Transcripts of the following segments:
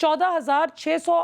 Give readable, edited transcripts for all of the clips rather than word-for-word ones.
14,600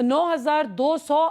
9,200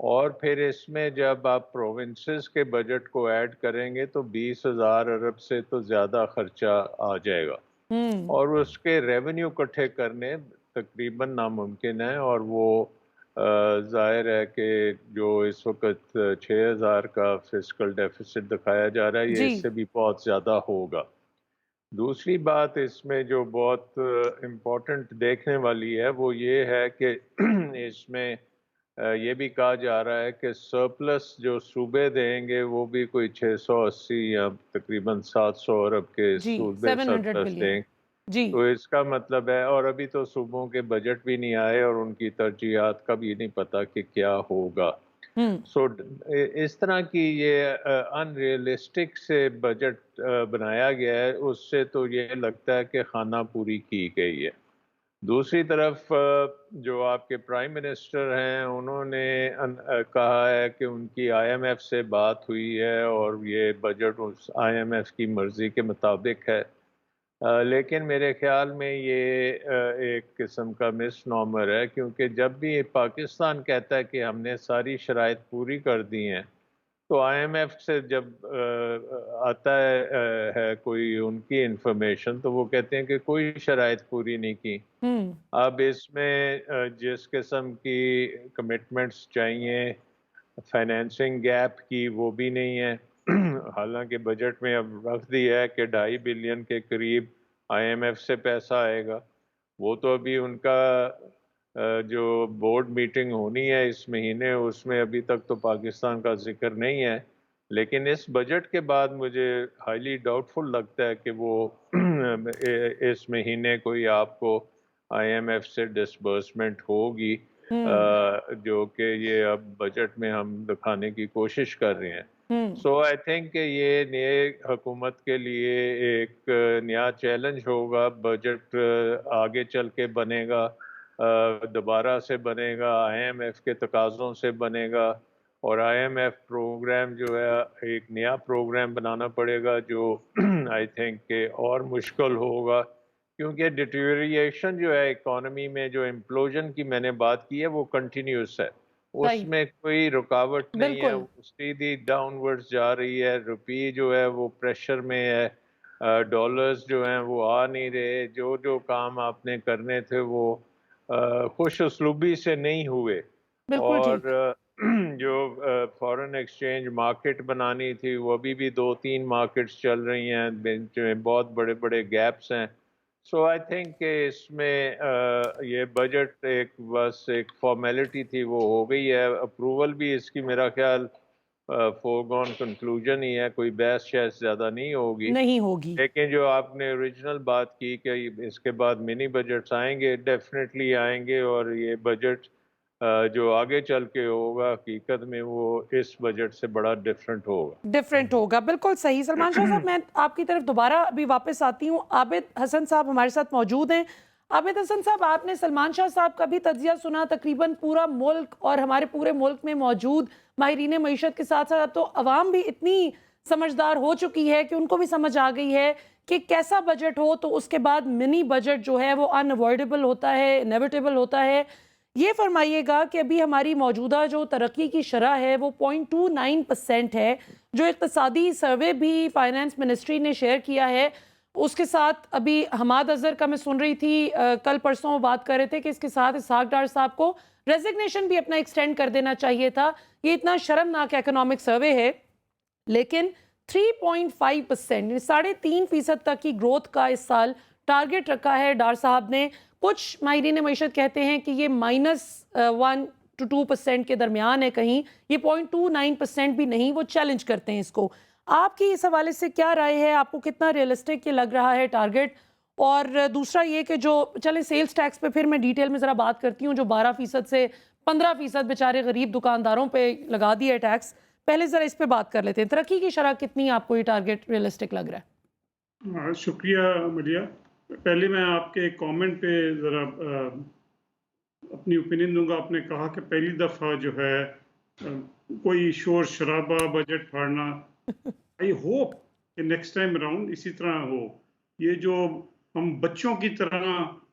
اور پھر اس میں جب آپ پروونسز کے بجٹ کو ایڈ کریں گے تو 20,000 ارب سے تو زیادہ خرچہ آ جائے گا، ہوں اور اس کے ریونیو اکٹھے کرنے تقریباً ناممکن ہے، اور وہ ظاہر ہے کہ جو اس وقت 6,000 کا فسکل ڈیفیسٹ دکھایا جا رہا ہے یہ جی اس سے بھی بہت زیادہ ہوگا۔ دوسری بات اس میں جو بہت امپورٹنٹ دیکھنے والی ہے وہ یہ ہے کہ اس میں یہ بھی کہا جا رہا ہے کہ سرپلس جو صوبے دیں گے وہ بھی کوئی 680 یا تقریباً 700 ارب کے جی صوبے 700 سرپلس بلین دیں، جی تو اس کا مطلب ہے، اور ابھی تو صوبوں کے بجٹ بھی نہیں آئے اور ان کی ترجیحات کا بھی نہیں پتا کہ کیا ہوگا۔ ہوں سو اس طرح کی یہ ان ریئلسٹک سے بجٹ بنایا گیا ہے، اس سے تو یہ لگتا ہے کہ خانہ پوری کی گئی ہے۔ دوسری طرف جو آپ کے پرائم منسٹر ہیں انہوں نے کہا ہے کہ ان کی آئی ایم ایف سے بات ہوئی ہے اور یہ بجٹ اس آئی ایم ایف کی مرضی کے مطابق ہے، لیکن میرے خیال میں یہ ایک قسم کا مس نارمر ہے، کیونکہ جب بھی پاکستان کہتا ہے کہ ہم نے ساری شرائط پوری کر دی ہیں تو آئی ایم ایف سے جب آتا ہے کوئی ان کی انفارمیشن تو وہ کہتے ہیں کہ کوئی شرائط پوری نہیں کی۔ ہوں اب اس میں جس قسم کی کمٹمنٹس چاہیے فائنینسنگ گیپ کی وہ بھی نہیں ہے، حالانکہ بجٹ میں اب رکھ دیا ہے کہ 2.5 بلین کے قریب آئی ایم ایف سے پیسہ آئے گا، وہ تو ابھی ان کا جو بورڈ میٹنگ ہونی ہے اس مہینے اس میں ابھی تک تو پاکستان کا ذکر نہیں ہے، لیکن اس بجٹ کے بعد مجھے ہائیلی ڈاؤٹ فل لگتا ہے کہ وہ اس مہینے کوئی آپ کو آئی ایم ایف سے ڈسبرسمنٹ ہوگی، ہوں جو کہ یہ اب بجٹ میں ہم دکھانے کی کوشش کر رہے ہیں۔ ہوں سو آئی تھنک کہ یہ نئے حکومت کے لیے ایک نیا چیلنج ہوگا، بجٹ آگے چل کے بنے گا، دوبارہ سے بنے گا، آئی ایم ایف کے تقاضوں سے بنے گا، اور آئی ایم ایف پروگرام جو ہے ایک نیا پروگرام بنانا پڑے گا جو آئی تھنک کہ اور مشکل ہوگا، کیونکہ ڈیٹیریشن جو ہے اکانومی میں جو امپلوژن کی میں نے بات کی ہے وہ کنٹینیوس ہے، اس صحیح میں کوئی رکاوٹ نہیں ہے، بالکل وہ سیدھی ڈاؤن ورڈز جا رہی ہے، روپی جو ہے وہ پریشر میں ہے، ڈالرز جو ہیں وہ آ نہیں رہے، جو جو کام آپ نے کرنے تھے وہ خوش اسلوبی سے نہیں ہوئے، بالکل اور ٹھیک جو فارن ایکسچینج مارکیٹ بنانی تھی وہ ابھی بھی 2-3 مارکیٹس چل رہی ہیں جن میں بہت بڑے بڑے گیپس ہیں۔ سو آئی تھنک کہ اس میں یہ بجٹ ایک بس ایک فارمیلٹی تھی وہ ہو گئی ہے، اپروول بھی اس کی میرا خیال فورگون کنکلوژن ہی ہے، کوئی بحث شاید زیادہ نہیں ہوگی، نہیں ہوگی لیکن جو آپ نے اوریجنل بات کی کہ اس کے بعد منی بجٹس آئیں گے، ڈیفینیٹلی آئیں گے، اور یہ بجٹ جو آگے چل کے ہوگا حقیقت میں وہ اس بجٹ سے بڑا ڈفرینٹ ہوگا۔ ڈفرینٹ ہوگا بالکل صحیح سلمان شاہ صاحب میں آپ کی طرف دوبارہ ابھی واپس آتی ہوں عابد حسن صاحب ہمارے ساتھ موجود ہیں عابد حسن صاحب آپ نے سلمان شاہ صاحب کا بھی تجزیہ سنا تقریباً پورا ملک اور ہمارے پورے ملک میں موجود ماہرین معیشت کے ساتھ ساتھ تو عوام بھی اتنی سمجھدار ہو چکی ہے کہ ان کو بھی سمجھ آ گئی ہے کہ کیسا بجٹ ہو تو اس کے بعد منی بجٹ جو ہے وہ انوائڈیبل ہوتا ہے انیویٹیبل ہوتا ہے یہ فرمائیے گا کہ ابھی ہماری موجودہ جو ترقی کی شرح ہے وہ 0.29% ہے جو اقتصادی سروے بھی فائنانس منسٹری نے شیئر کیا ہے اس کے ساتھ ابھی حماد اظہر کا میں سن رہی تھی کل پرسوں وہ بات کر رہے تھے کہ اس کے ساتھ اسحاق ڈار صاحب کو ریزگنیشن بھی اپنا ایکسٹینڈ کر دینا چاہیے تھا یہ اتنا شرمناک اکنامک سروے ہے لیکن 3.5% 3.5% تک کی گروتھ کا اس سال ٹارگٹ رکھا ہے ڈار صاحب نے کچھ ماہرین معیشت کہتے ہیں کہ یہ -1 to 2% کے درمیان ہے کہیں یہ 0.29% بھی نہیں وہ چیلنج کرتے ہیں اس کو آپ کی اس حوالے سے کیا رائے ہے آپ کو کتنا ریئلسٹک یہ لگ رہا ہے ٹارگٹ اور دوسرا یہ کہ جو چلے سیلز ٹیکس پہ پھر میں ڈیٹیل میں ذرا بات کرتی ہوں جو 12% سے 15% بیچارے غریب دکانداروں پہ لگا دیا ہے ٹیکس پہلے ذرا اس پہ بات کر لیتے ہیں ترقی کی شرح کتنی آپ کو یہ ٹارگٹ ریئلسٹک لگ رہا ہے شکریہ ملیہ پہلے میں آپ کے کامنٹ پہ ذرا اپنی اوپینین دوں گا آپ نے کہا کہ پہلی دفعہ جو ہے کوئی شور شرابہ بجٹ پھاڑنا آئی ہوپ کہ نیکسٹ ٹائم اراؤنڈ اسی طرح ہو یہ جو ہم بچوں کی طرح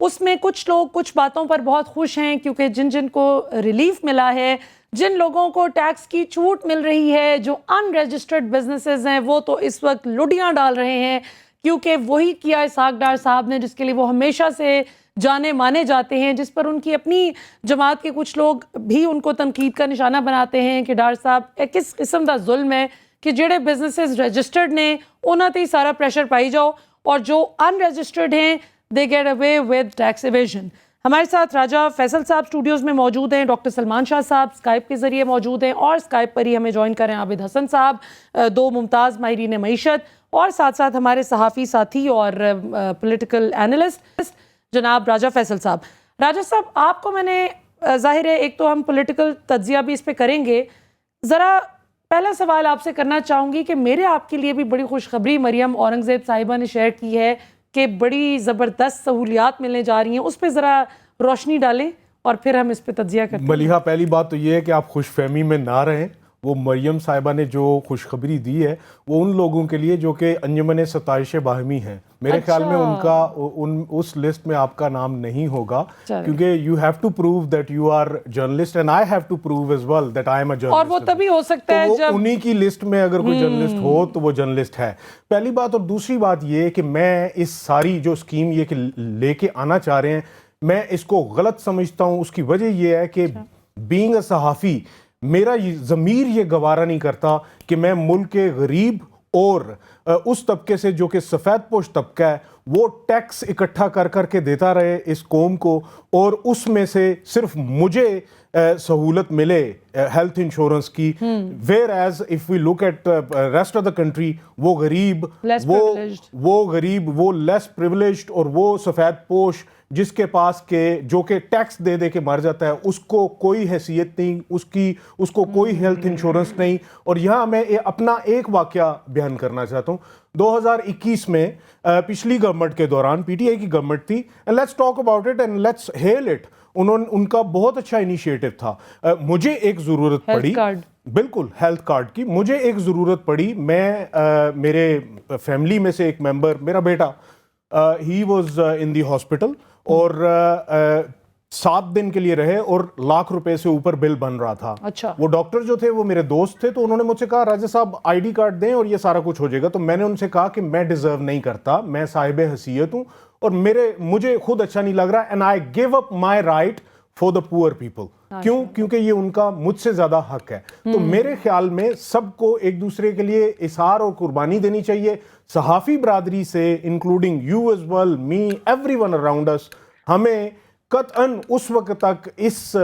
اس میں کچھ لوگ کچھ باتوں پر بہت خوش ہیں کیونکہ جن جن کو ریلیف ملا ہے، جن لوگوں کو ٹیکس کی چھوٹ مل رہی ہے، جو ان رجسٹرڈ بزنسز ہیں وہ تو اس وقت لڈیاں ڈال رہے ہیں کیونکہ وہی کیا اسحاق ڈار صاحب نے جس کے لیے وہ ہمیشہ سے جانے مانے جاتے ہیں، جس پر ان کی اپنی جماعت کے کچھ لوگ بھی ان کو تنقید کا نشانہ بناتے ہیں کہ ڈار صاحب کس قسم دا ظلم ہے کہ جڑے بزنسز رجسٹرڈ نے انہاں تے ہی سارا پریشر پائی جاؤ اور جو ان رجسٹرڈ ہیں they get away with tax evasion. ہمارے ساتھ راجہ فیصل صاحب اسٹوڈیوز میں موجود ہیں، ڈاکٹر سلمان شاہ صاحب اسکائپ کے ذریعے موجود ہیں اور اسکائپ پر ہی ہمیں جوائن کر رہے ہیں عابد حسن صاحب، دو ممتاز ماہرین معیشت اور ساتھ ساتھ ہمارے صحافی ساتھی اور پولیٹیکل اینالسٹ جناب راجہ فیصل صاحب۔ راجہ صاحب آپ کو میں نے ظاہر ہے ایک تو ہم پولیٹیکل تجزیہ بھی اس پہ کریں گے، ذرا پہلا سوال آپ سے کرنا چاہوں گی کہ میرے آپ کے لیے بھی بڑی خوشخبری مریم اورنگزیب صاحبہ نے شیئر کی ہے کہ بڑی زبردست سہولیات ملنے جا رہی ہیں، اس پہ ذرا روشنی ڈالیں اور پھر ہم اس پہ تجزیہ کرتے ہیں۔ ملیحہ، پہلی بات تو یہ ہے کہ آپ خوش فہمی میں نہ رہیں، وہ مریم صاحبہ نے جو خوشخبری دی ہے وہ ان لوگوں کے لیے جو کہ انجمن ستائش باہمی ہیں، میرے خیال میں ان کا اس لسٹ میں آپ کا نام نہیں ہوگا کیونکہ you have to prove that you are journalist and I have to prove as well that I am a journalist, اور وہ تبھی ہو سکتا ہے جب انہی کی لسٹ میں اگر کوئی جرنلسٹ ہو تو وہ جرنلسٹ ہے، پہلی بات۔ اور دوسری بات یہ کہ میں اس ساری جو اسکیم یہ کہ لے کے آنا چاہ رہے ہیں میں اس کو غلط سمجھتا ہوں۔ اس کی وجہ یہ ہے کہ بینگ اے صحافی میرا ضمیر یہ گوارا نہیں کرتا کہ میں ملک کے غریب اور اس طبقے سے جو کہ سفید پوش طبقہ ہے وہ ٹیکس اکٹھا کر کر کے دیتا رہے اس قوم کو اور اس میں سے صرف مجھے سہولت ملے ہیلتھ انشورنس کی، whereas if we look at rest of the country وہ غریب وہ لیس پریولیجڈ اور وہ سفید پوش جس کے پاس کے جو کہ ٹیکس دے دے کے مر جاتا ہے اس کو کوئی حیثیت نہیں، اس کو کوئی ہیلتھ انشورنس نہیں۔ اور یہاں میں اپنا ایک واقعہ بیان کرنا چاہتا ہوں۔ 2021 میں پچھلی گورنمنٹ کے دوران پی ٹی آئی کی گورنمنٹ تھی، let's talk about it and let's heal it, ان کا بہت اچھا انیشیٹو تھا۔ مجھے ایک ضرورت پڑی، بالکل ہیلتھ کارڈ کی، مجھے ایک ضرورت پڑی، میں میرے فیملی میں سے ایک ممبر میرا بیٹا he was in the hospital اور 7 دن کے لیے رہے اور لاکھ روپے سے اوپر بل بن رہا تھا۔ وہ ڈاکٹر جو تھے وہ میرے دوست تھے تو انہوں نے مجھ سے کہا راجہ صاحب آئی ڈی کارڈ دیں اور یہ سارا کچھ ہو جائے گا، تو میں نے ان سے کہا کہ میں ڈیزرو نہیں کرتا، میں صاحب حیثیت ہوں اور مجھے خود اچھا نہیں لگ رہا، and I give up my right for the poor people. کیوں؟ کیونکہ یہ ان کا مجھ سے زیادہ حق ہے۔ تو میرے خیال میں سب کو ایک دوسرے کے لیے اظہار اور قربانی دینی چاہیے، صحافی برادری سے including you as well, me, everyone around us, ہمیں قطعاً اس وقت تک اس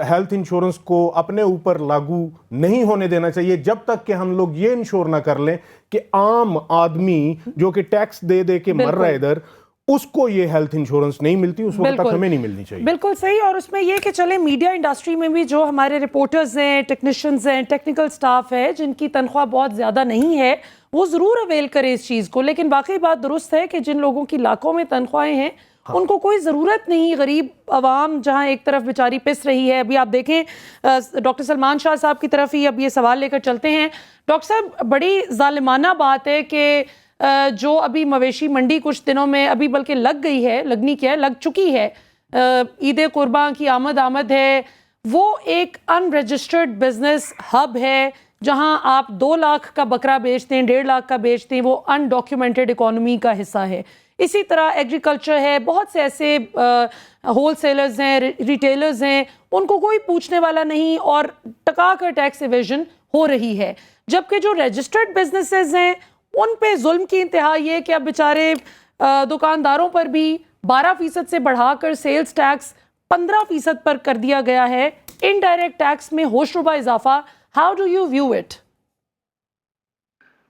ہیلتھ انشورنس کو اپنے اوپر لاگو نہیں ہونے دینا چاہیے جب تک کہ ہم لوگ یہ انشور نہ کر لیں کہ عام آدمی جو کہ ٹیکس دے دے کے مر رہا ہے ادھر، اس کو یہ ہیلتھ انشورنس نہیں ملتی، اس وقت تک ہمیں نہیں ملنی چاہیے۔ بالکل صحیح۔ اور اس میں یہ کہ چلے میڈیا انڈسٹری میں بھی جو ہمارے رپورٹرز ہیں، ٹیکنیشینز ہیں، ٹیکنیکل سٹاف ہے جن کی تنخواہ بہت زیادہ نہیں ہے وہ ضرور اویل کرے اس چیز کو، لیکن باقی بات درست ہے کہ جن لوگوں کی لاکھوں میں تنخواہیں ہیں ان کو کوئی ضرورت نہیں، غریب عوام جہاں ایک طرف بیچاری پس رہی ہے۔ ابھی آپ دیکھیں ڈاکٹر سلمان شاہ صاحب کی طرف ہی اب یہ سوال لے کر چلتے ہیں۔ ڈاکٹر صاحب بڑی ظالمانہ بات ہے کہ جو ابھی مویشی منڈی کچھ دنوں میں ابھی بلکہ لگ گئی ہے، لگنی کیا ہے، لگ چکی ہے، عید قرباں کی آمد ہے، وہ ایک ان رجسٹرڈ بزنس ہب ہے جہاں آپ 2 لاکھ کا بکرا بیچتے ہیں، 1.5 لاکھ کا بیچتے ہیں، وہ ان ڈاکیومنٹڈ اکانومی کا حصہ ہے۔ اسی طرح ایگریکلچر ہے، بہت سے ایسے ہول سیلرز ہیں، ریٹیلرز ہیں، ان کو کوئی پوچھنے والا نہیں اور ٹکا کر ٹیکس ایویژن ہو رہی ہے، جبکہ جو رجسٹرڈ بزنسز ہیں ان پہ ظلم کی انتہا یہ کہ اب بیچارے دکانداروں پر بھی 12% سے بڑھا کر سیلز ٹیکس 15% پر کر دیا گیا ہے، انڈائریکٹ ٹیکس میں ہوش ربا اضافہ۔ How do you view it?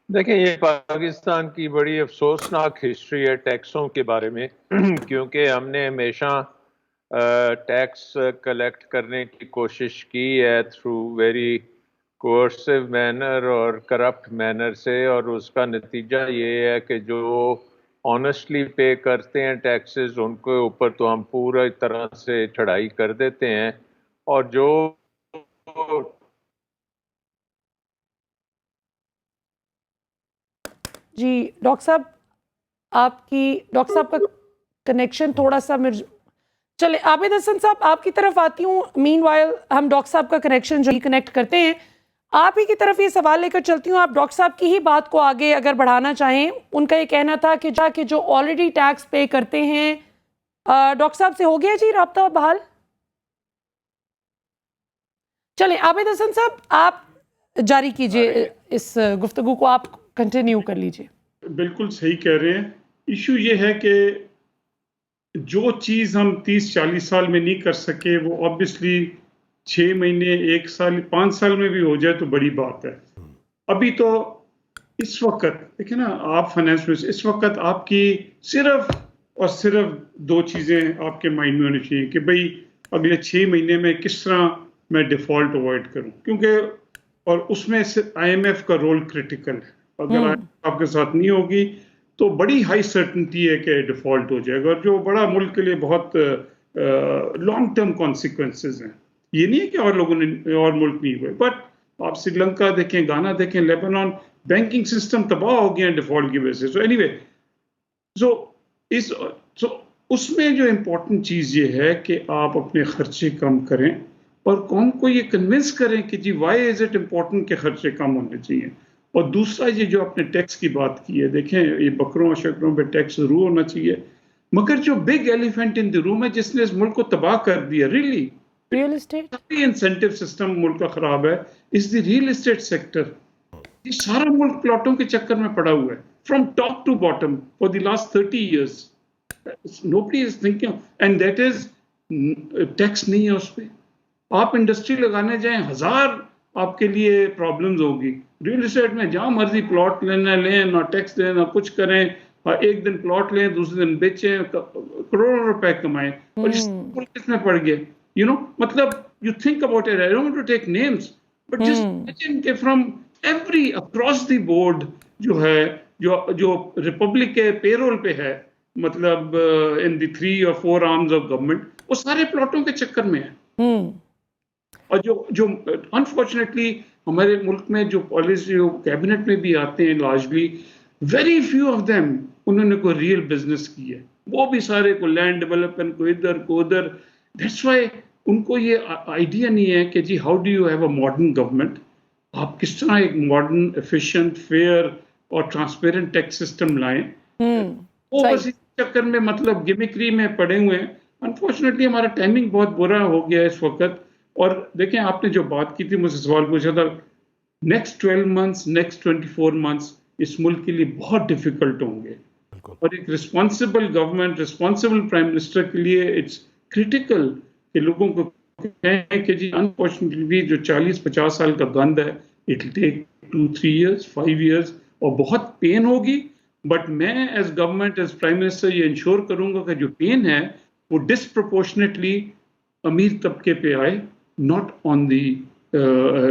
دیکھیں یہ پاکستان کی بڑی افسوسناک ہسٹری ہے ٹیکسوں کے بارے میں، کیونکہ ہم نے ہمیشہ ٹیکس کلیکٹ کرنے کی کوشش کی ہے تھرو ویری کوئرسو مینر اور کرپٹ مینر سے، اور اس کا نتیجہ یہ ہے کہ جو آنیسٹلی پے کرتے ہیں ٹیکسز ان کے اوپر تو ہم پورا طرح سے چڑھائی کر دیتے ہیں، اور جو جی ڈاکٹر صاحب کا کنیکشن تھوڑا سا چلے عابد حسن صاحب آپ کی طرف آتی ہوں. مین وائل ہم ڈاکٹر صاحب کا کنیکشن جو کنیکٹ کرتے ہیں, آپ ہی کی طرف یہ سوال لے کر چلتی ہوں. آپ ڈاکٹر صاحب کی ہی بات کو آگے اگر بڑھانا چاہیں, ان کا یہ کہنا تھا کہ جو آلریڈی ٹیکس پے کرتے ہیں, ڈاکٹر صاحب سے ہو گیا جی رابطہ بحال؟ چلیں عابد حسن صاحب آپ جاری کیجئے اس گفتگو کو, آپ کنٹینیو کر لیجئے. بالکل صحیح کہہ رہے ہیں. ایشو یہ ہے کہ جو چیز ہم 30-40 سال میں نہیں کر سکے وہ آبویسلی 6 مہینے 1 سال 5 سال میں بھی ہو جائے تو بڑی بات ہے. ابھی تو اس وقت دیکھیں نا, آپ فائنانس میں اس وقت آپ کی صرف اور صرف 2 چیزیں آپ کے مائنڈ میں ہونی چاہیے کہ بھئی اگلے 6 مہینے میں کس طرح میں ڈیفالٹ اوائڈ کروں, کیونکہ اور اس میں آئی ایم ایف کا رول کرٹیکل ہے. اگر آپ کے ساتھ نہیں ہوگی تو بڑی ہائی سرٹنٹی ہے کہ ڈیفالٹ ہو جائے گا, جو بڑا ملک کے لیے بہت لانگ ٹرم کانسیکوینسز ہیں. یہ نہیں ہے کہ اور لوگوں نے اور ملک نہیں ہوئے, بٹ آپ سری لنکا دیکھیں, گانا دیکھیں, لیبنان, بینکنگ سسٹم تباہ ہو گیا ڈیفالٹ کی وجہ سے. سو اینی وے اس میں جو امپورٹنٹ چیز یہ ہے کہ آپ اپنے خرچے کم کریں اور قوم کو یہ کنونس کریں کہ جی وائی از اٹ امپورٹنٹ کہ خرچے کم ہونے چاہیے. اور دوسرا یہ جو آپ نے ٹیکس کی بات کی ہے, دیکھیں یہ بکروں شکروں پہ ٹیکس ضرور ہونا چاہیے, مگر جو بگ ایلیفینٹ ان دی روم ہے جس نے اس ملک کو تباہ کر دیا, really real estate incentive system ملک کا خراب ہے, اس دی ریئل اسٹیٹ سیکٹر. یہ سارا ملک پلاٹوں کے چکر میں پڑا ہوا ہے, from top to bottom for the last 30 years. Nobody is thinking, and that is tax نہیں ہے اس پہ. آپ انڈسٹری لگانے جائیں 1000 آپ کے لیے پرابلمز ہوگی. ریئل اسٹیٹ میں جہاں مرضی پلاٹ لینا لیں, نہ ٹیکس دیں نہ کچھ کریں, ایک دن پلاٹ لیں دوسرے دن بیچیں, کروڑوں روپے کمائیں, اور اس ملک میں پڑ گئے. مطلب you think about it, I don't want to take names, but just imagine کہ from every across the board جو ہے جو ریپبلک کے پے رول پہ ہے, مطلب in the 3 or 4 arms of government, وہ سارے پلاٹوں کے چکر میں ہیں. اور جو انفارچونیٹلی ہمارے ملک میں جو پالیسی کیبنٹ میں بھی آتے ہیں, largely very few of them انہوں نے کوئی ریئل بزنس کی ہے, وہ بھی سارے کو لینڈ ڈیولپمنٹ کو ادھر کو ادھر. دیٹس وائی ان کو یہ آئیڈیا نہیں ہے کہ جی how do you have a modern government, آپ کس طرح ایک ماڈرن ایفیشینٹ فیئر اور ٹرانسپیرنٹ ٹیکس سسٹم لائیں. وہ بس اس چکر میں مطلب گمکری میں پڑے ہوئے ہیں. انفارچونیٹلی ہمارا ٹائمنگ بہت برا ہو گیا ہے اس وقت. اور دیکھیں آپ نے جو بات کی تھی, مجھ سے سوال پوچھا تھا, نیکسٹ 12 months نیکسٹ 24 months اس ملک کے لیے بہت ڈیفیکلٹ ہوں گے. اور ایک responsible government, responsible prime minister کے لیے اٹس کریٹیکل کہ لوگوں کو کہیں کہ جی انفارچونیٹلی جو 40-50 سال کا گند ہے, it will take 2-3 years 5 years, اور بہت پین ہوگی. بٹ میں as government as prime minister یہ انشور کروں گا کہ جو پین ہے وہ ڈسپروپورشنیٹلی امیر طبقے پہ آئے, not on the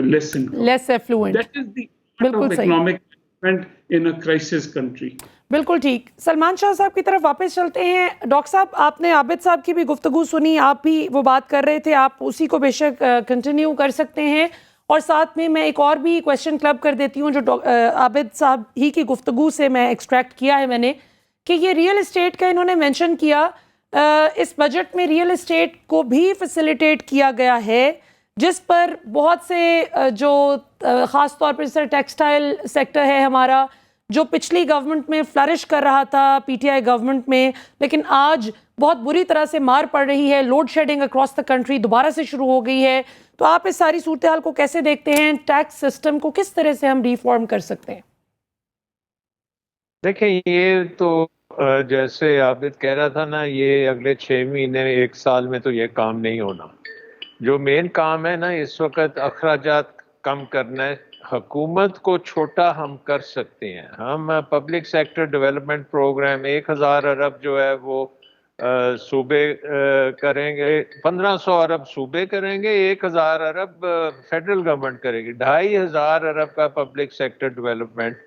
less income. Less affluent. That is the art of economic development in a crisis country. بالکل ٹھیک. سلمان شاہ صاحب کی طرف واپس چلتے ہیں. ڈاکٹر صاحب آپ نے عابد صاحب کی بھی گفتگو سنی, آپ بھی وہ بات کر رہے تھے, آپ اسی کو بے شک کنٹینیو کر سکتے ہیں. اور ساتھ میں میں ایک اور بھی کویشچن کلب کر دیتی ہوں جو عابد صاحب ہی کی گفتگو سے میں ایکسٹریکٹ کیا ہے میں نے, کہ یہ ریئل اسٹیٹ کا انہوں نے مینشن کیا, اس بجٹ میں ریئل اسٹیٹ کو بھی فیسیلیٹیٹ کیا گیا ہے, جس پر بہت سے جو خاص طور پر سر ٹیکسٹائل سیکٹر ہے ہمارا, جو پچھلی گورنمنٹ میں فلرش کر رہا تھا پی ٹی آئی گورنمنٹ میں, لیکن آج بہت بری طرح سے مار پڑ رہی ہے. Load shedding across the country دوبارہ سے شروع ہو گئی ہے. تو آپ اس ساری صورتحال کو کیسے دیکھتے ہیں؟ ٹیکس سسٹم کو کس طرح سے ہم ریفارم کر سکتے ہیں؟ دیکھیں یہ تو جیسے عابد کہہ رہا تھا نا, یہ اگلے 6 مہینے 1 سال میں تو یہ کام نہیں ہونا. جو مین کام ہے نا اس وقت اخراجات کم کرنا ہے. حکومت کو چھوٹا ہم کر سکتے ہیں. ہم پبلک سیکٹر ڈیولپمنٹ پروگرام 1000 ارب جو ہے وہ صوبے کریں گے, 1500 ارب صوبے کریں گے, 1000 ارب فیڈرل گورنمنٹ کرے گی, 2500 ارب کا پبلک سیکٹر ڈیولپمنٹ.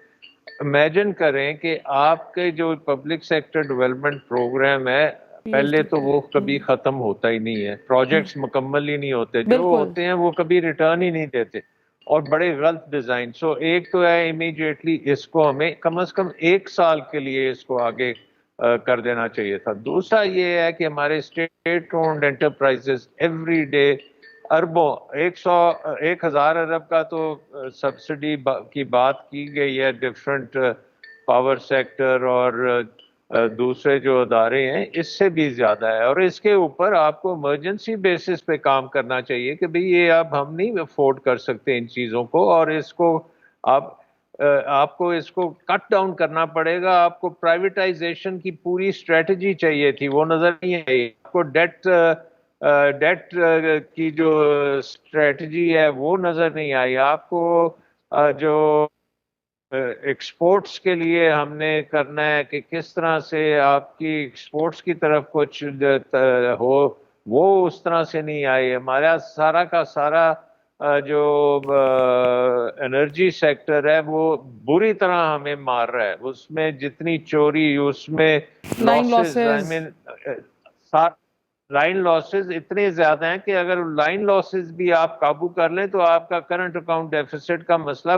امیجن کریں کہ آپ کے جو پبلک سیکٹر ڈیولپمنٹ پروگرام ہے, پہلے تو وہ کبھی ختم ہوتا ہی نہیں ہے, پروجیکٹس مکمل ہی نہیں ہوتے, جو ہوتے ہیں وہ کبھی ریٹرن ہی نہیں دیتے, اور بڑے غلط ڈیزائن. سو ایک تو ہے امیڈیٹلی اس کو ہمیں کم از کم 1 سال کے لیے اس کو آگے کر دینا چاہیے تھا. دوسرا یہ ہے کہ ہمارے state owned enterprises every day اربوں 1,000 ارب کا تو سبسڈی کی بات کی گئی ہے ڈفرینٹ پاور سیکٹر اور دوسرے جو ادارے ہیں, اس سے بھی زیادہ ہے. اور اس کے اوپر آپ کو ایمرجنسی بیسس پہ کام کرنا چاہیے کہ بھئی یہ اب ہم نہیں افورڈ کر سکتے ان چیزوں کو, اور اس کو آپ کو اس کو کٹ ڈاؤن کرنا پڑے گا. آپ کو پرائیویٹائزیشن کی پوری اسٹریٹجی چاہیے تھی, وہ نظر نہیں آئی. آپ کو ڈیٹ کی جو اسٹریٹجی ہے وہ نظر نہیں آئی. آپ کو جو ایکسپورٹس کے لیے ہم نے کرنا ہے کہ کس طرح سے آپ کی ایکسپورٹس کی طرف کچھ ہو, وہ اس طرح سے نہیں آئی. ہمارا سارا کا سارا جو انرجی سیکٹر ہے وہ بری طرح ہمیں مار رہا ہے. اس میں جتنی چوری, اس میں لائن لاسز اتنے زیادہ ہیں کہ اگر لائن لاسز بھی آپ قابو کر لیں تو آپ کا کرنٹ اکاؤنٹ ڈیفیسٹ کا مسئلہ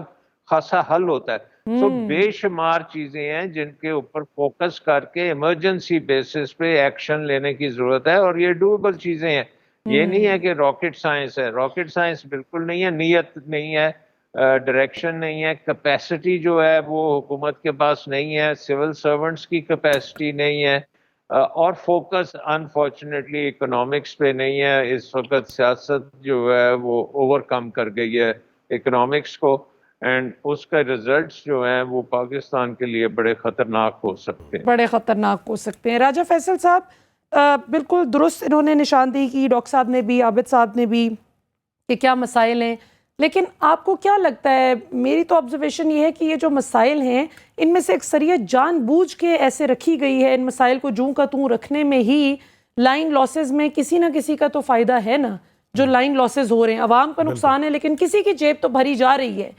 خاصا حل ہوتا ہے. تو بے شمار چیزیں ہیں جن کے اوپر فوکس کر کے ایمرجنسی بیسس پہ ایکشن لینے کی ضرورت ہے, اور یہ ڈویبل چیزیں ہیں. یہ نہیں ہے کہ راکٹ سائنس ہے, راکٹ سائنس بالکل نہیں ہے. نیت نہیں ہے, ڈائریکشن نہیں ہے, کیپیسٹی جو ہے وہ حکومت کے پاس نہیں ہے, سول سرونٹس کی کیپیسٹی نہیں ہے, اور فوکس انفارچونیٹلی اکنامکس پہ نہیں ہے. اس وقت سیاست جو ہے وہ اوور کم کر گئی ہے اکنامکس کو, اینڈ اس کا ریزلٹس جو ہیں وہ پاکستان کے لیے بڑے خطرناک ہو سکتے ہیں. بڑے خطرناک ہو سکتے ہیں. راجہ فیصل صاحب بالکل درست انہوں نے نشاندہی کی, ڈاکٹر صاحب نے بھی, عابد صاحب نے بھی, کہ کیا مسائل ہیں. لیکن آپ کو کیا لگتا ہے, میری تو آبزرویشن یہ ہے کہ یہ جو مسائل ہیں ان میں سے اکثریت جان بوجھ کے ایسے رکھی گئی ہے. ان مسائل کو جوں کا توں رکھنے میں ہی لائن لاسز میں کسی نہ کسی کا تو فائدہ ہے نا. جو لائن لاسز ہو رہے ہیں, عوام کا نقصان ہے لیکن کسی کی جیب تو بھری جا رہی ہے.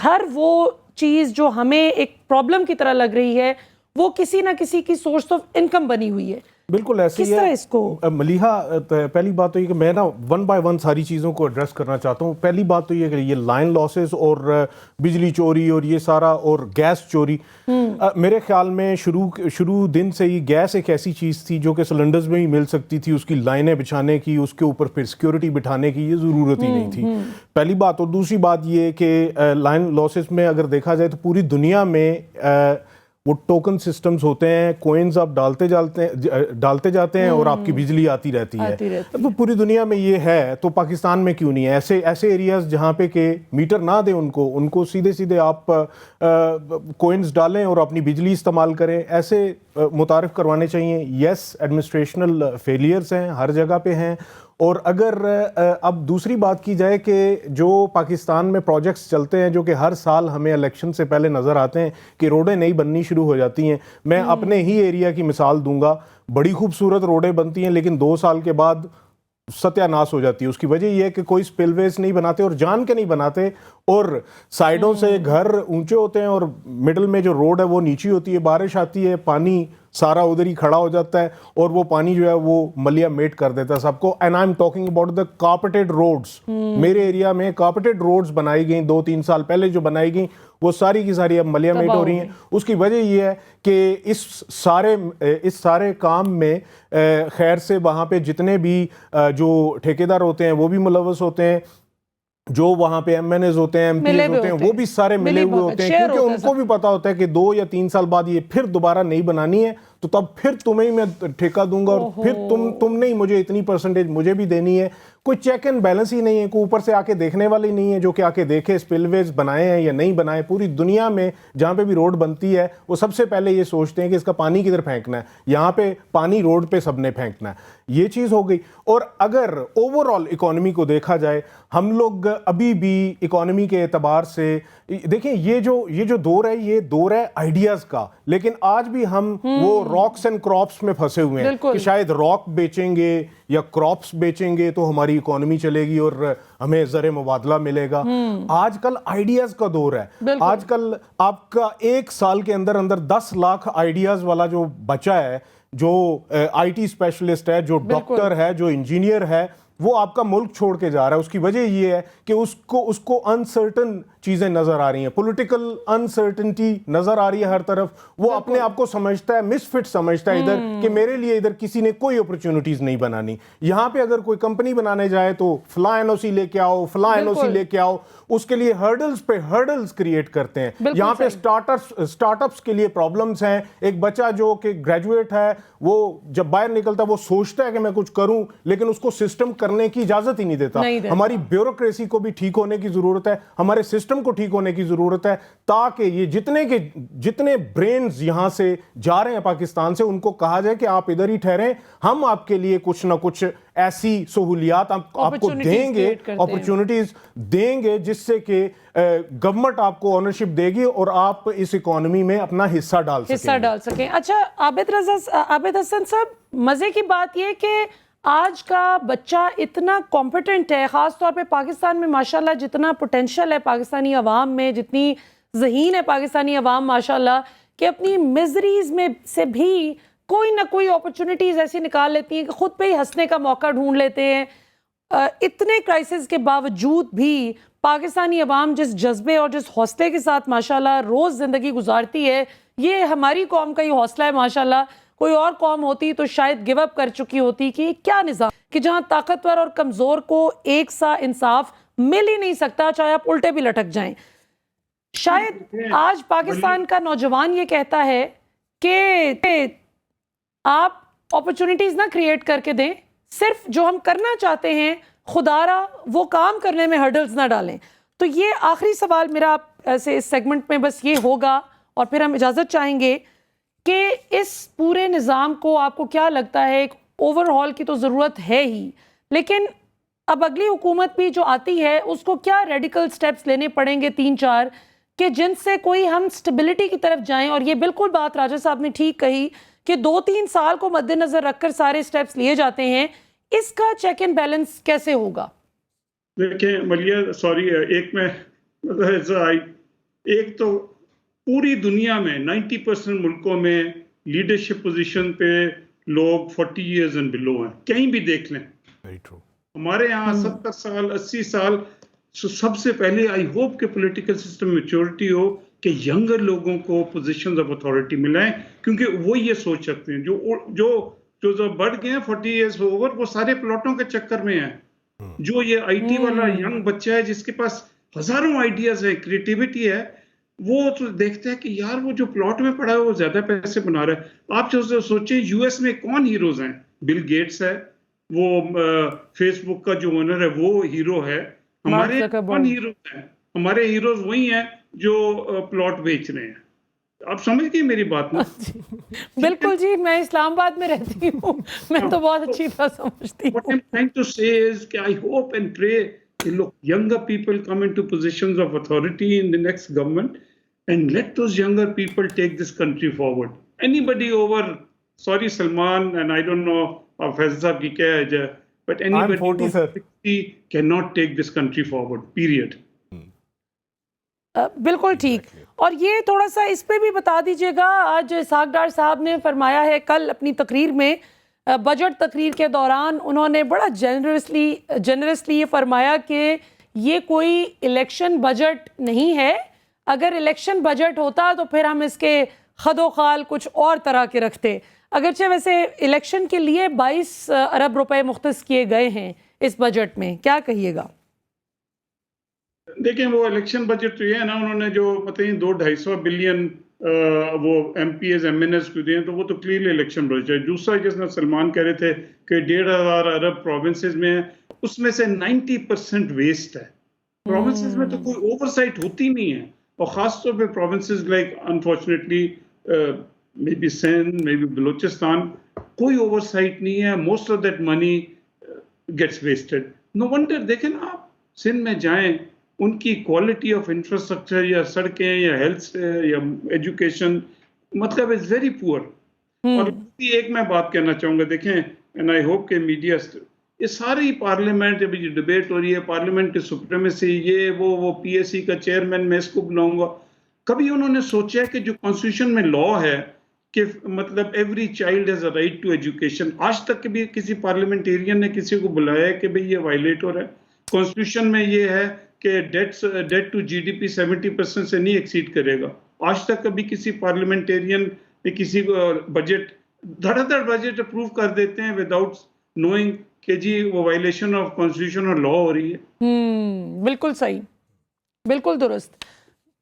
ہر وہ چیز جو ہمیں ایک پرابلم کی طرح لگ رہی ہے وہ کسی نہ کسی کی سورس آف انکم بنی ہوئی ہے. بالکل ایسے ہی ہے. اس کو ملیحہ, پہلی بات تو یہ کہ میں نا ون بائی ون ساری چیزوں کو ایڈریس کرنا چاہتا ہوں. پہلی بات تو یہ کہ یہ لائن لاسز اور بجلی چوری اور یہ سارا, اور گیس چوری, میرے خیال میں شروع دن سے ہی گیس ایک ایسی چیز تھی جو کہ سلنڈرز میں ہی مل سکتی تھی. اس کی لائنیں بچھانے کی, اس کے اوپر پھر سیکیورٹی بٹھانے کی یہ ضرورت ہی نہیں تھی, پہلی بات. اور دوسری بات یہ کہ لائن لاسز میں اگر دیکھا جائے تو پوری دنیا میں وہ ٹوکن سسٹمز ہوتے ہیں, کوئنز آپ ڈالتے جاتے ہیں اور آپ کی بجلی آتی رہتی ہے. تو پوری دنیا میں یہ ہے تو پاکستان میں کیوں نہیں ہے؟ ایسے ایریاز جہاں پہ کہ میٹر نہ دیں ان کو سیدھے آپ کوئنز ڈالیں اور اپنی بجلی استعمال کریں, ایسے متعارف کروانے چاہیے. یس, ایڈمنسٹریشنل فیلیئرز ہیں, ہر جگہ پہ ہیں. اور اگر اب دوسری بات کی جائے کہ جو پاکستان میں پروجیکٹس چلتے ہیں جو کہ ہر سال ہمیں الیکشن سے پہلے نظر آتے ہیں کہ روڈیں نئی بننی شروع ہو جاتی ہیں. میں اپنے ہی ایریا کی مثال دوں گا, بڑی خوبصورت روڈیں بنتی ہیں لیکن 2 سال کے بعد ستیہ ناس ہو جاتی ہے. اس کی وجہ یہ ہے کہ کوئی سپل ویز نہیں بناتے, اور جان کے نہیں بناتے, اور سائڈوں سے گھر اونچے ہوتے ہیں اور مڈل میں جو روڈ ہے وہ نیچی ہوتی ہے. بارش آتی ہے, پانی سارا ادھر ہی کھڑا ہو جاتا ہے اور وہ پانی جو ہے وہ ملیا میٹ کر دیتا ہے سب کو. And I am talking about the carpeted roads. میرے ایریا میں کارپیٹڈ روڈز بنائی گئیں 2-3 سال پہلے, جو بنائی گئیں وہ ساری کی ساری اب ملیا میٹ ہو رہی ہیں. اس کی وجہ یہ ہے کہ اس سارے کام میں خیر سے وہاں پہ جتنے بھی جو ٹھیکیدار ہوتے ہیں وہ بھی ملوث ہوتے ہیں, جو وہاں پہ ایم این ایز ہوتے ہیں, ایم پی ایز ہوتے ہیں, وہ بھی سارے ملے ہوئے ہوتے ہیں, کیونکہ ان کو بھی پتا ہوتا ہے کہ 2 یا 3 سال بعد یہ پھر دوبارہ نہیں بنانی ہے, تو تب پھر تمہیں میں ٹھیکہ دوں گا, اور پھر تم نہیں, مجھے اتنی پرسنٹیج مجھے بھی دینی ہے. کوئی چیک اینڈ بیلنس ہی نہیں ہے, کوئی اوپر سے آ کے دیکھنے والی نہیں ہے جو کہ آ کے دیکھے سپل ویز بنائے ہیں یا نہیں بنائے. پوری دنیا میں جہاں پہ بھی روڈ بنتی ہے وہ سب سے پہلے یہ سوچتے ہیں کہ اس کا پانی کدھر پھینکنا ہے, یہاں پہ پانی روڈ پہ سب نے پھینکنا ہے. یہ چیز ہو گئی. اور اگر اوور آل اکانومی کو دیکھا جائے, ہم لوگ ابھی بھی اکانومی کے اعتبار سے دیکھیں, یہ جو دور ہے یہ دور ہے آئیڈیاز کا, لیکن آج بھی ہم وہ راکس اینڈ کراپس میں پھنسے ہوئے ہیں کہ شاید راک بیچیں گے یا کراپس بیچیں گے تو ہماری اکانومی چلے گی اور ہمیں زر مبادلہ ملے گا. آج کل آئیڈیاز کا دور ہے. آج کل آپ کا 1 سال کے اندر 10 لاکھ آئیڈیاز والا جو بچہ ہے, جو آئی ٹی اسپیشلسٹ ہے, جو ڈاکٹر ہے, جو انجینئر ہے, وہ آپ کا ملک چھوڑ کے جا رہا ہے. اس کی وجہ یہ ہے کہ اس کو انسرٹن چیزیں نظر آ رہی ہیں, پولیٹیکل انسرٹنٹی نظر آ رہی ہے ہر طرف. وہ اپنے آپ کو سمجھتا ہے مس فٹ سمجھتا ہے ادھر, کہ میرے لیے ادھر کسی نے کوئی اپرچونٹیز نہیں بنانی. یہاں پہ اگر کوئی کمپنی بنانے جائے تو فلاں این او سی لے کے آؤ, فلاں این او سی لے کے آؤ, اس کے لیے ہرڈلز پہ ہرڈلز کریٹ کرتے ہیں. یہاں پہ اسٹارٹ اپس کے لیے پرابلمز ہیں. ایک بچہ جو کہ گریجویٹ ہے وہ جب باہر نکلتا ہے وہ سوچتا ہے کہ میں کچھ کروں, لیکن اس کو سسٹم کرنے کی اجازت ہی نہیں دیتا. ہماری بیوروکریسی کو بھی ٹھیک ہونے کی ضرورت ہے, ہمارے سسٹم کو ٹھیک ہونے کی ضرورت ہے, تاکہ یہ جتنے برینز یہاں سے جا رہے ہیں پاکستان سے, ان کو کہا جائے کہ آپ ادھر ہی ٹھہریں, ہم آپ کے لیے کچھ نہ کچھ ایسی سہولیات آپ کو دیں گے, اپرچونٹیز دیں گے, جس سے کہ گورنمنٹ آپ کو اونرشپ دے گی اور آپ اس اکانومی میں اپنا حصہ ڈال سکیں. اچھا عابد حسن صاحب, مزے کی بات یہ کہ آج کا بچہ اتنا کمپیٹنٹ ہے, خاص طور پہ پاکستان میں ماشاءاللہ جتنا پوٹینشل ہے پاکستانی عوام میں, جتنی ذہین ہے پاکستانی عوام ماشاءاللہ, کہ اپنی مزریز میں سے بھی کوئی نہ کوئی اپرچونٹیز ایسی نکال لیتی ہیں کہ خود پہ ہی ہنسنے کا موقع ڈھونڈ لیتے ہیں. اتنے کرائسس کے باوجود بھی پاکستانی عوام جس جذبے اور جس حوصلے کے ساتھ ماشاءاللہ روز زندگی گزارتی ہے, یہ ہماری قوم کا یہ حوصلہ ہے ماشاءاللہ. کوئی اور قوم ہوتی تو شاید گیو اپ کر چکی ہوتی کہ کیا نظام کہ جہاں طاقتور اور کمزور کو ایک سا انصاف مل ہی نہیں سکتا, چاہے آپ الٹے بھی لٹک جائیں. شاید آج پاکستان کا نوجوان یہ کہتا ہے کہ آپ اپرچونٹیز نہ کریٹ کر کے دیں, صرف جو ہم کرنا چاہتے ہیں خدا را وہ کام کرنے میں ہرڈلز نہ ڈالیں. تو یہ آخری سوال میرا آپ سے اس سیگمنٹ میں بس یہ ہوگا, اور پھر ہم اجازت چاہیں گے کہ اس پورے نظام کو آپ کو کیا لگتا ہے, ایک اوور ہال کی تو ضرورت ہے ہی, لیکن اب اگلی حکومت بھی جو آتی ہے اس کو کیا ریڈیکل سٹیپس لینے پڑیں گے 3-4 کہ جن سے کوئی ہم سٹیبلٹی کی طرف جائیں. اور یہ بالکل بات راجہ صاحب نے ٹھیک کہی کہ 2-3 سال کو مد نظر رکھ کر سارے سٹیپس لیے جاتے ہیں, اس کا چیک اینڈ بیلنس کیسے ہوگا؟ دیکھیں ملیہ سوری, ایک تو پوری دنیا میں 90% ملکوں میں لیڈرشپ پوزیشن پہ لوگ 40 ایئرز اینڈ بلو ہیں, کہیں بھی دیکھ لیں. ہمارے یہاں 70 سال 80 سال. سب سے پہلے آئی ہوپ کہ پولیٹیکل سسٹم میچورٹی ہو کہ ینگر لوگوں کو پوزیشنز آف اتھارٹی ملائیں, کیونکہ وہ یہ سوچ سکتے ہیں. جو بڑھ گئے ہیں 40 ایئرز اوور, وہ سارے پلاٹوں کے چکر میں ہیں. جو یہ آئی ٹی والا ینگ بچہ ہے جس کے پاس ہزاروں آئیڈیاز ہے, کریٹیوٹی ہے, وہ تو دیکھتا ہے کہ یار وہ جو پلاٹ میں پڑا ہے وہ زیادہ پیسے بنا رہا ہے. آپ سوچیں یو ایس میں کون ہیروز ہیں؟ بل گیٹس ہے, وہ فیس بک کا جو اونر ہے وہ ہیرو ہے. ہمارے کون ہیروز ہیں؟ ہمارے ہیروز وہی ہیں جو پلاٹ بیچ رہے ہیں. آپ سمجھ گئے میری بات نا؟ بالکل جی, میں اسلام آباد میں رہتی ہوں, میں تو بہت اچھی طرح سمجھتی ہوں. What I'm trying to say is کہ I hope and pray کہ look, younger people come into positions of authority in the next government and let those younger people take this country forward. Anybody over, sorry Salman, and I don't know Faisal Saab ki kya age hai, but anybody over 60 cannot take this country forward, period. بالکل ٹھیک. اور یہ تھوڑا سا اس پہ بھی بتا دیجئے گا, آج اسحاق ڈار صاحب نے فرمایا ہے کل اپنی تقریر میں, بجٹ تقریر کے دوران انہوں نے بڑا جنرسلی یہ فرمایا کہ یہ کوئی الیکشن بجٹ نہیں ہے, اگر الیکشن بجٹ ہوتا تو پھر ہم اس کے خد و خال کچھ اور طرح کے رکھتے. اگرچہ ویسے الیکشن کے لیے 22 ارب روپے مختص کیے گئے ہیں اس بجٹ میں, کیا کہیے گا؟ دیکھیں وہ الیکشن بجٹ تو یہ ہے نا, انہوں نے جو مطلب 200-250 بلین وہ M P As M N As کو دیے, تو وہ تو کلیئرلی الیکشن بجٹ ہے. دوسرا جس میں سلمان کہہ رہے تھے کہ 1,500 ارب پروونسز میں ہیں, اس میں سے 90% ویسٹ ہے. پروونسز میں تو کوئی اوور سائٹ ہوتی نہیں ہے, اور خاص طور پہ provinces like unfortunately may be Sindh, may be Balochistan, کوئی اوور سائٹ نہیں ہے. Most of that money gets wasted. No wonder دیکھیں نا آپ سندھ میں جائیں, ان کی کوالٹی آف انفراسٹرکچر یا سڑکیں یا ہیلتھ یا ایجوکیشن مطلب از ویری پور. اور ایک میں بات کہنا چاہوں گا, دیکھیں اینڈ آئی ہوپ کہ میڈیا یہ ساری پارلیمنٹ جب یہ ڈبیٹ ہو رہی ہے, پارلیمنٹ کی سپریمیسی, یہ وہ پی ایس سی کا چیئرمین میں اس کو بلاؤں گا, کبھی انہوں نے سوچا کہ جو کانسٹیٹیوشن میں لا ہے کہ مطلب every child has a right to education. آج تک کبھی کسی پارلیمنٹیرین نے کسی کو بلایا ہے کہ بھئی یہ وائلیٹ ہو رہا ہے؟ کانسٹیٹیوشن میں یہ ہے کہ debt to G D P 70% سے نہیں ایکسیڈ کرے گا. آج تک کبھی کسی پارلیمنٹیرین نے کسی کو بجٹ دھڑ دھڑ بجٹ اپروو کر دیتے ہیں وداؤٹ نوئنگ کہ جی وہ وائلیشن آف کانسٹیٹیوشن اور لا ہو رہی ہے. بالکل صحیح، بالکل درست.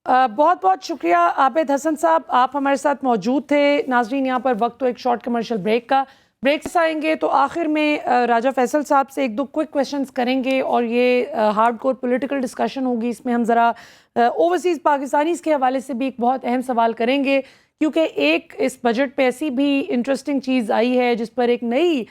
بہت بہت شکریہ عابد حسن صاحب، آپ ہمارے ساتھ موجود تھے. ناظرین یہاں پر وقت تو ایک شارٹ کمرشل بریک کا، بریک سے آئیں گے تو آخر میں راجہ فیصل صاحب سے ایک دو کوئک کویشچنز کریں گے اور یہ ہارڈ کور پولیٹیکل ڈسکشن ہوگی. اس میں ہم ذرا اوورسیز پاکستانیز کے حوالے سے بھی ایک بہت اہم سوال کریں گے، کیونکہ ایک اس بجٹ پہ ایسی بھی انٹرسٹنگ چیز آئی ہے جس پر ایک نئی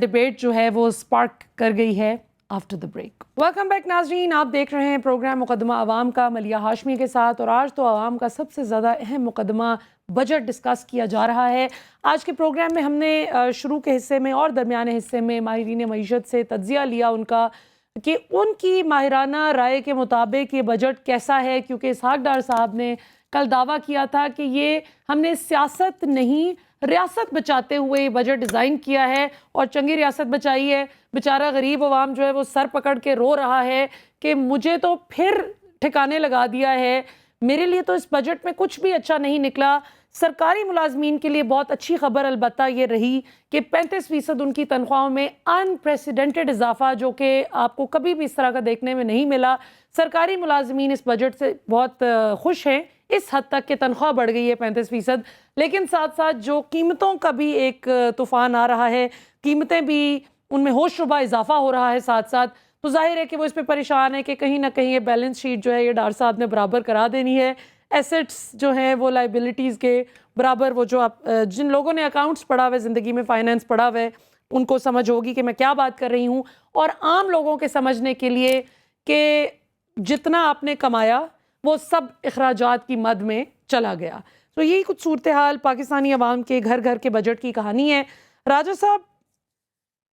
ڈیبیٹ جو ہے وہ سپارک کر گئی ہے. After the break welcome back ناظرین، آپ دیکھ رہے ہیں پروگرام مقدمہ عوام کا ملیہ ہاشمی کے ساتھ، اور آج تو عوام کا سب سے زیادہ اہم مقدمہ بجٹ ڈسکس کیا جا رہا ہے. آج کے پروگرام میں ہم نے شروع کے حصے میں اور درمیانے حصے میں ماہرین معیشت سے تجزیہ لیا ان کا کہ ان کی ماہرانہ رائے کے مطابق یہ بجٹ کیسا ہے، کیونکہ اسحاق ڈار صاحب نے کل دعویٰ کیا تھا کہ یہ ہم نے سیاست نہیں ریاست بچاتے ہوئے یہ بجٹ ڈیزائن کیا ہے، اور چنگی ریاست بچائی ہے. بیچارہ غریب عوام جو ہے وہ سر پکڑ کے رو رہا ہے کہ مجھے تو پھر ٹھکانے لگا دیا ہے. میرے لیے تو اس بجٹ میں کچھ بھی اچھا نہیں نکلا. سرکاری ملازمین کے لیے بہت اچھی خبر البتہ یہ رہی کہ 35% ان کی تنخواہوں میں انپریسیڈنٹڈ اضافہ، جو کہ آپ کو کبھی بھی اس طرح کا دیکھنے میں نہیں ملا. سرکاری ملازمین اس بجٹ سے بہت خوش ہیں، اس حد تک کہ تنخواہ بڑھ گئی ہے 35%. لیکن ساتھ ساتھ جو قیمتوں کا بھی ایک طوفان آ رہا ہے، قیمتیں بھی ان میں ہوش ربا اضافہ ہو رہا ہے ساتھ ساتھ، تو ظاہر ہے کہ وہ اس پہ پریشان ہے کہ کہیں نہ کہیں یہ بیلنس شیٹ جو ہے یہ ڈار صاحب نے برابر کرا دینی ہے. ایسٹس جو ہیں وہ لائبلٹیز کے برابر، وہ جو جن لوگوں نے اکاؤنٹس پڑھا ہوا ہے زندگی میں، فائنینس پڑھا ہوا ہے، ان کو سمجھ ہوگی کہ میں کیا بات کر رہی ہوں. اور عام لوگوں کے سمجھنے کے لیے کہ جتنا آپ نے کمایا وہ سب اخراجات کی مد میں چلا گیا. تو یہی کچھ صورتحال پاکستانی عوام کے گھر گھر کے بجٹ کی کہانی ہے. راجہ صاحب،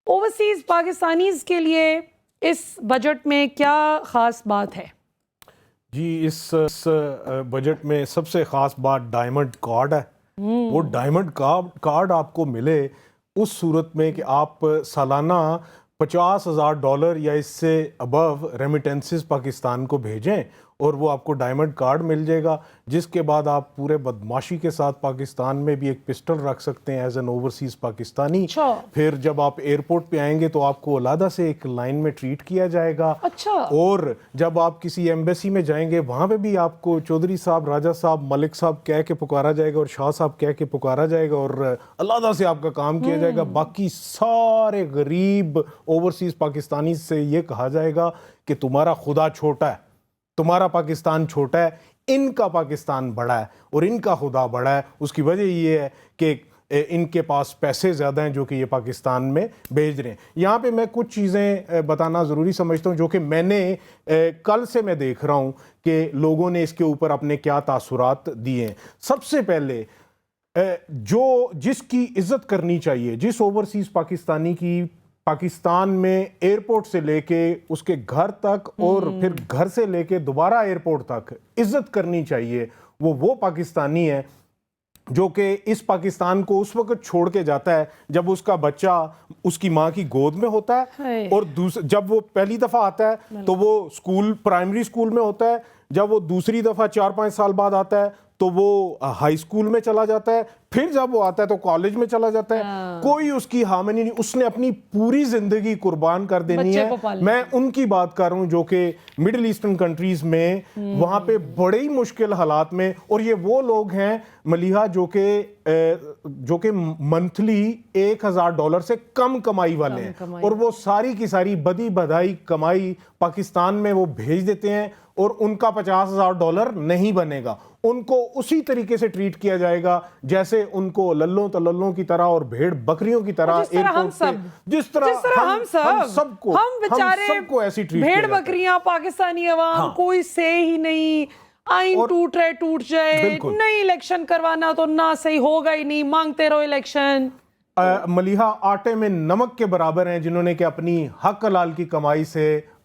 اوورسیز پاکستانیز کے لیے اس بجٹ میں کیا خاص بات ہے؟ جی، اس بجٹ میں سب سے خاص بات ڈائمنڈ کارڈ ہے. وہ ڈائمنڈ کارڈ آپ کو ملے اس صورت میں کہ آپ سالانہ $50,000 یا اس سے ابو ریمیٹنسز پاکستان کو بھیجیں، اور وہ آپ کو ڈائمنڈ کارڈ مل جائے گا، جس کے بعد آپ پورے بدماشی کے ساتھ پاکستان میں بھی ایک پسٹل رکھ سکتے ہیں ایز این اوورسیز پاکستانی. پھر جب آپ ایئرپورٹ پہ آئیں گے تو آپ کو علیحدہ سے ایک لائن میں ٹریٹ کیا جائے گا. اور جب آپ کسی ایمبیسی میں جائیں گے وہاں پہ بھی آپ کو چودھری صاحب، راجہ صاحب، ملک صاحب کہہ کے پکارا جائے گا، اور شاہ صاحب کہہ کے پکارا جائے گا، اور علیحدہ سے آپ کا کام کیا جائے گا. باقی سارے غریب اوورسیز پاکستانی سے یہ کہا جائے گا کہ تمہارا خدا چھوٹا ہے، تمہارا پاکستان چھوٹا ہے، ان کا پاکستان بڑا ہے اور ان کا خدا بڑا ہے. اس کی وجہ یہ ہے کہ ان کے پاس پیسے زیادہ ہیں جو کہ یہ پاکستان میں بھیج رہے ہیں. یہاں پہ میں کچھ چیزیں بتانا ضروری سمجھتا ہوں جو کہ میں نے کل سے میں دیکھ رہا ہوں کہ لوگوں نے اس کے اوپر اپنے کیا تاثرات دیے ہیں. سب سے پہلے جس کی عزت کرنی چاہیے، جس اوورسیز پاکستانی کی پاکستان میں ایئرپورٹ سے لے کے اس کے گھر تک اور پھر گھر سے لے کے دوبارہ ایئرپورٹ تک عزت کرنی چاہیے، وہ پاکستانی ہے جو کہ اس پاکستان کو اس وقت چھوڑ کے جاتا ہے جب اس کا بچہ اس کی ماں کی گود میں ہوتا ہے، اور جب وہ پہلی دفعہ آتا ہے تو وہ پرائمری اسکول میں ہوتا ہے، جب وہ دوسری دفعہ 4-5 سال بعد آتا ہے تو وہ ہائی اسکول میں چلا جاتا ہے، پھر جب وہ آتا ہے تو کالج میں چلا جاتا ہے. کوئی اس کی حاملی نہیں، اس نے اپنی پوری زندگی قربان کر دینی ہے. میں ان کی بات کر رہا ہوں جو کہ مڈل ایسٹرن کنٹریز میں وہاں پہ بڑے ہی مشکل حالات میں، اور یہ وہ لوگ ہیں ملیحہ جو کہ منتھلی $1,000 سے کم کمائی والے ہیں، اور وہ ساری کی ساری بدی بدائی کمائی پاکستان میں وہ بھیج دیتے ہیں، اور ان کا $50,000 نہیں بنے گا. ان کو اسی طریقے سے ٹریٹ کیا جائے گا جیسے ان کو للوں تللوں کی طرح اور بھیڑ بکریوں کی طرح، جس طرح ہم سب کو ایسی ٹریٹ کیا جاتا ہے. بھیڑ بکریاں پاکستانی عوام کوئی سے ہی نہیں. آئین ٹوٹ رہے ٹوٹ جائے، نہیں الیکشن کروانا تو نہ صحیح ہوگا ہی نہیں، مانگتے رہو الیکشن. ملیحہ آٹے میں نمک کے برابر ہیں جنہوں نے کہ اپنی حق حلال کی کمائی سے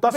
10